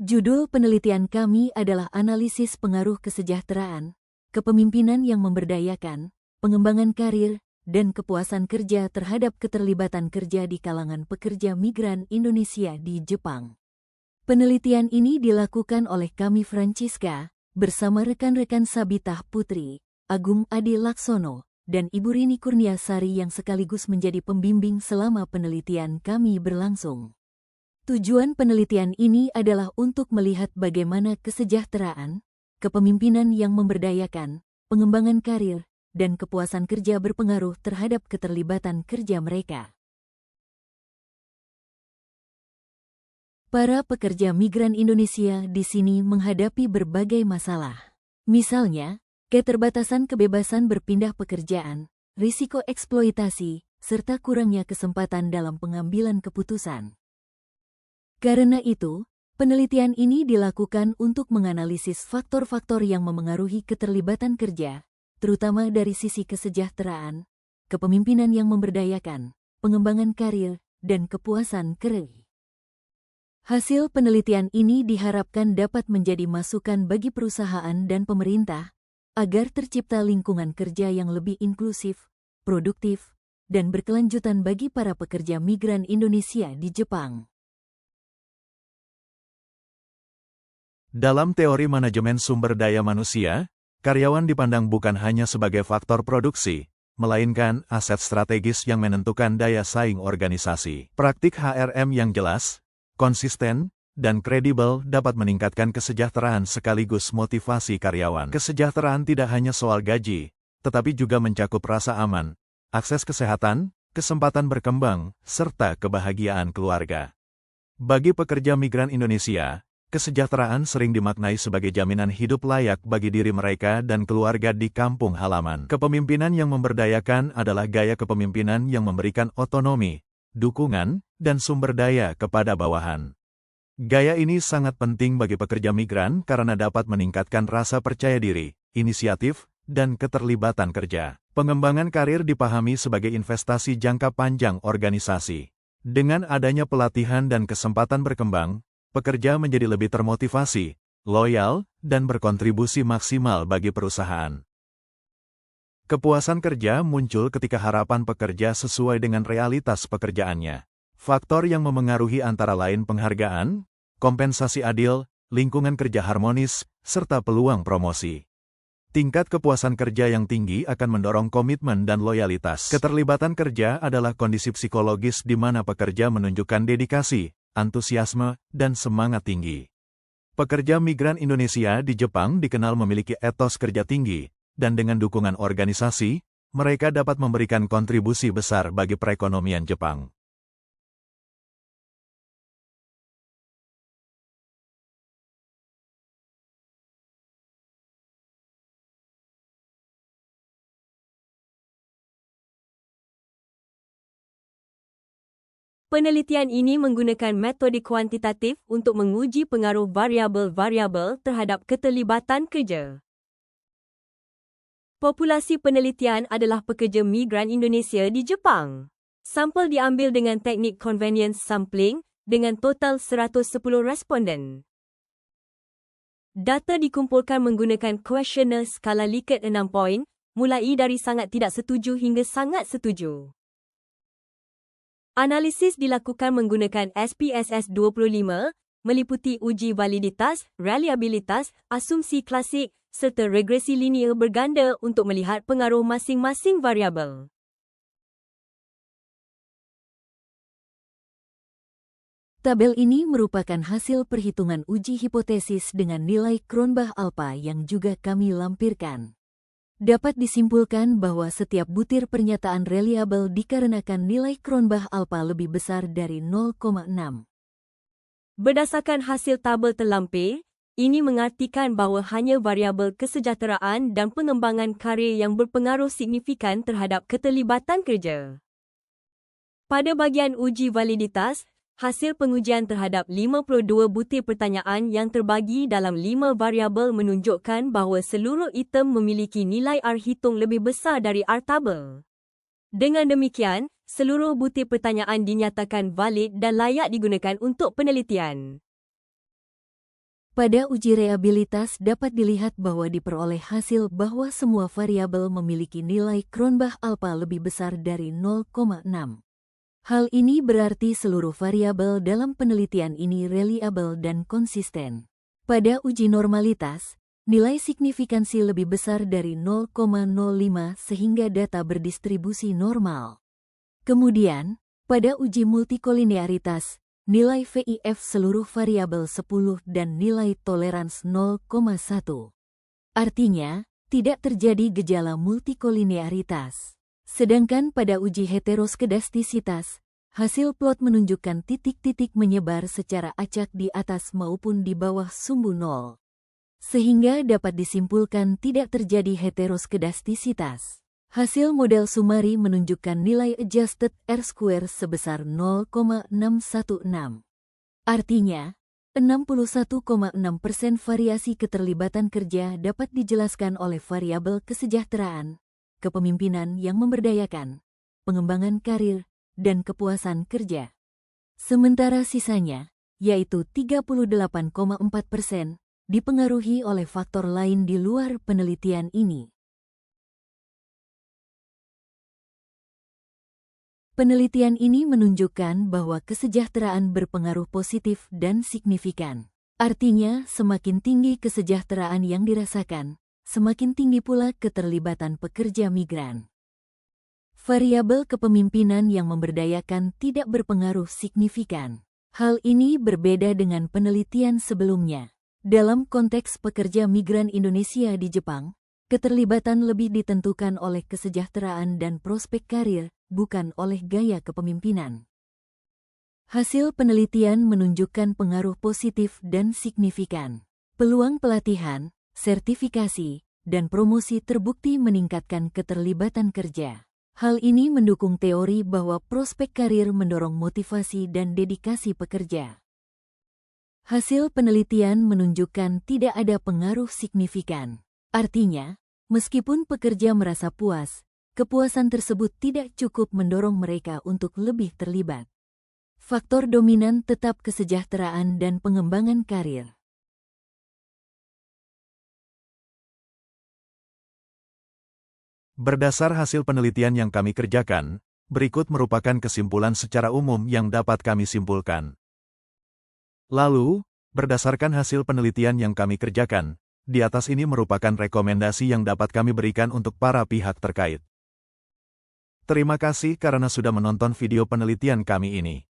Judul penelitian kami adalah Analisis Pengaruh Kesejahteraan, Kepemimpinan yang Memberdayakan, Pengembangan Karir, dan Kepuasan Kerja terhadap Keterlibatan Kerja di Kalangan Pekerja Migran Indonesia di Jepang. Penelitian ini dilakukan oleh kami Francisca, bersama rekan-rekan Sabitah Putri, Agung Adi Laksono, dan Ibu Rini Kurniasari yang sekaligus menjadi pembimbing selama penelitian kami berlangsung. Tujuan penelitian ini adalah untuk melihat bagaimana kesejahteraan, kepemimpinan yang memberdayakan, pengembangan karir, dan kepuasan kerja berpengaruh terhadap keterlibatan kerja mereka. Para pekerja migran Indonesia di sini menghadapi berbagai masalah. Misalnya, keterbatasan kebebasan berpindah pekerjaan, risiko eksploitasi, serta kurangnya kesempatan dalam pengambilan keputusan. Karena itu, penelitian ini dilakukan untuk menganalisis faktor-faktor yang memengaruhi keterlibatan kerja, terutama dari sisi kesejahteraan, kepemimpinan yang memberdayakan, pengembangan karir, dan kepuasan kerja. Hasil penelitian ini diharapkan dapat menjadi masukan bagi perusahaan dan pemerintah agar tercipta lingkungan kerja yang lebih inklusif, produktif, dan berkelanjutan bagi para pekerja migran Indonesia di Jepang. Dalam teori manajemen sumber daya manusia, karyawan dipandang bukan hanya sebagai faktor produksi, melainkan aset strategis yang menentukan daya saing organisasi. Praktik HRM yang jelas, konsisten, dan kredibel dapat meningkatkan kesejahteraan sekaligus motivasi karyawan. Kesejahteraan tidak hanya soal gaji, tetapi juga mencakup rasa aman, akses kesehatan, kesempatan berkembang, serta kebahagiaan keluarga. Bagi pekerja migran Indonesia, kesejahteraan sering dimaknai sebagai jaminan hidup layak bagi diri mereka dan keluarga di kampung halaman. Kepemimpinan yang memberdayakan adalah gaya kepemimpinan yang memberikan otonomi, dukungan, dan sumber daya kepada bawahan. Gaya ini sangat penting bagi pekerja migran karena dapat meningkatkan rasa percaya diri, inisiatif, dan keterlibatan kerja. Pengembangan karir dipahami sebagai investasi jangka panjang organisasi. Dengan adanya pelatihan dan kesempatan berkembang, pekerja menjadi lebih termotivasi, loyal, dan berkontribusi maksimal bagi perusahaan. Kepuasan kerja muncul ketika harapan pekerja sesuai dengan realitas pekerjaannya. Faktor yang memengaruhi antara lain penghargaan, kompensasi adil, lingkungan kerja harmonis, serta peluang promosi. Tingkat kepuasan kerja yang tinggi akan mendorong komitmen dan loyalitas. Keterlibatan kerja adalah kondisi psikologis di mana pekerja menunjukkan dedikasi, antusiasme, dan semangat tinggi. Pekerja migran Indonesia di Jepang dikenal memiliki etos kerja tinggi, dan dengan dukungan organisasi, mereka dapat memberikan kontribusi besar bagi perekonomian Jepang. Penelitian ini menggunakan metode kuantitatif untuk menguji pengaruh variabel-variabel terhadap keterlibatan kerja. Populasi penelitian adalah pekerja migran Indonesia di Jepang. Sampel diambil dengan teknik convenience sampling dengan total 110 responden. Data dikumpulkan menggunakan kuesioner skala Likert 6 poin, mulai dari sangat tidak setuju hingga sangat setuju. Analisis dilakukan menggunakan SPSS 25, meliputi uji validitas, reliabilitas, asumsi klasik, serta regresi linear berganda untuk melihat pengaruh masing-masing variabel. Tabel ini merupakan hasil perhitungan uji hipotesis dengan nilai Cronbach-Alpha yang juga kami lampirkan. Dapat disimpulkan bahwa setiap butir pernyataan reliabel dikarenakan nilai Cronbach-Alpha lebih besar dari 0,6. Berdasarkan hasil tabel terlampir, ini mengartikan bahawa hanya variabel kesejahteraan dan pengembangan karir yang berpengaruh signifikan terhadap keterlibatan kerja. Pada bahagian uji validitas, hasil pengujian terhadap 52 butir pertanyaan yang terbagi dalam 5 variabel menunjukkan bahawa seluruh item memiliki nilai R hitung lebih besar dari R tabel. Dengan demikian, seluruh butir pertanyaan dinyatakan valid dan layak digunakan untuk penelitian. Pada uji reabilitas dapat dilihat bahwa diperoleh hasil bahwa semua variabel memiliki nilai Cronbach-alpha lebih besar dari 0,6. Hal ini berarti seluruh variabel dalam penelitian ini reliable dan konsisten. Pada uji normalitas, nilai signifikansi lebih besar dari 0,05 sehingga data berdistribusi normal. Kemudian, pada uji multikolinearitas, nilai VIF seluruh variabel 10 dan nilai tolerans 0,1. Artinya, tidak terjadi gejala multikolinearitas. Sedangkan pada uji heteroskedastisitas, hasil plot menunjukkan titik-titik menyebar secara acak di atas maupun di bawah sumbu nol. Sehingga dapat disimpulkan tidak terjadi heteroskedastisitas. Hasil model sumari menunjukkan nilai adjusted R-square sebesar 0,616. Artinya, 61,6% variasi keterlibatan kerja dapat dijelaskan oleh variabel kesejahteraan, kepemimpinan yang memberdayakan, pengembangan karir, dan kepuasan kerja. Sementara sisanya, yaitu 38,4%, dipengaruhi oleh faktor lain di luar penelitian ini. Penelitian ini menunjukkan bahwa kesejahteraan berpengaruh positif dan signifikan. Artinya, semakin tinggi kesejahteraan yang dirasakan, semakin tinggi pula keterlibatan pekerja migran. Variabel kepemimpinan yang memberdayakan tidak berpengaruh signifikan. Hal ini berbeda dengan penelitian sebelumnya. Dalam konteks pekerja migran Indonesia di Jepang, keterlibatan lebih ditentukan oleh kesejahteraan dan prospek karir, bukan oleh gaya kepemimpinan. Hasil penelitian menunjukkan pengaruh positif dan signifikan. Peluang pelatihan, sertifikasi, dan promosi terbukti meningkatkan keterlibatan kerja. Hal ini mendukung teori bahwa prospek karir mendorong motivasi dan dedikasi pekerja. Hasil penelitian menunjukkan tidak ada pengaruh signifikan. Artinya, meskipun pekerja merasa puas, kepuasan tersebut tidak cukup mendorong mereka untuk lebih terlibat. Faktor dominan tetap kesejahteraan dan pengembangan karir. Berdasar hasil penelitian yang kami kerjakan, berikut merupakan kesimpulan secara umum yang dapat kami simpulkan. Lalu, berdasarkan hasil penelitian yang kami kerjakan, di atas ini merupakan rekomendasi yang dapat kami berikan untuk para pihak terkait. Terima kasih karena sudah menonton video penelitian kami ini.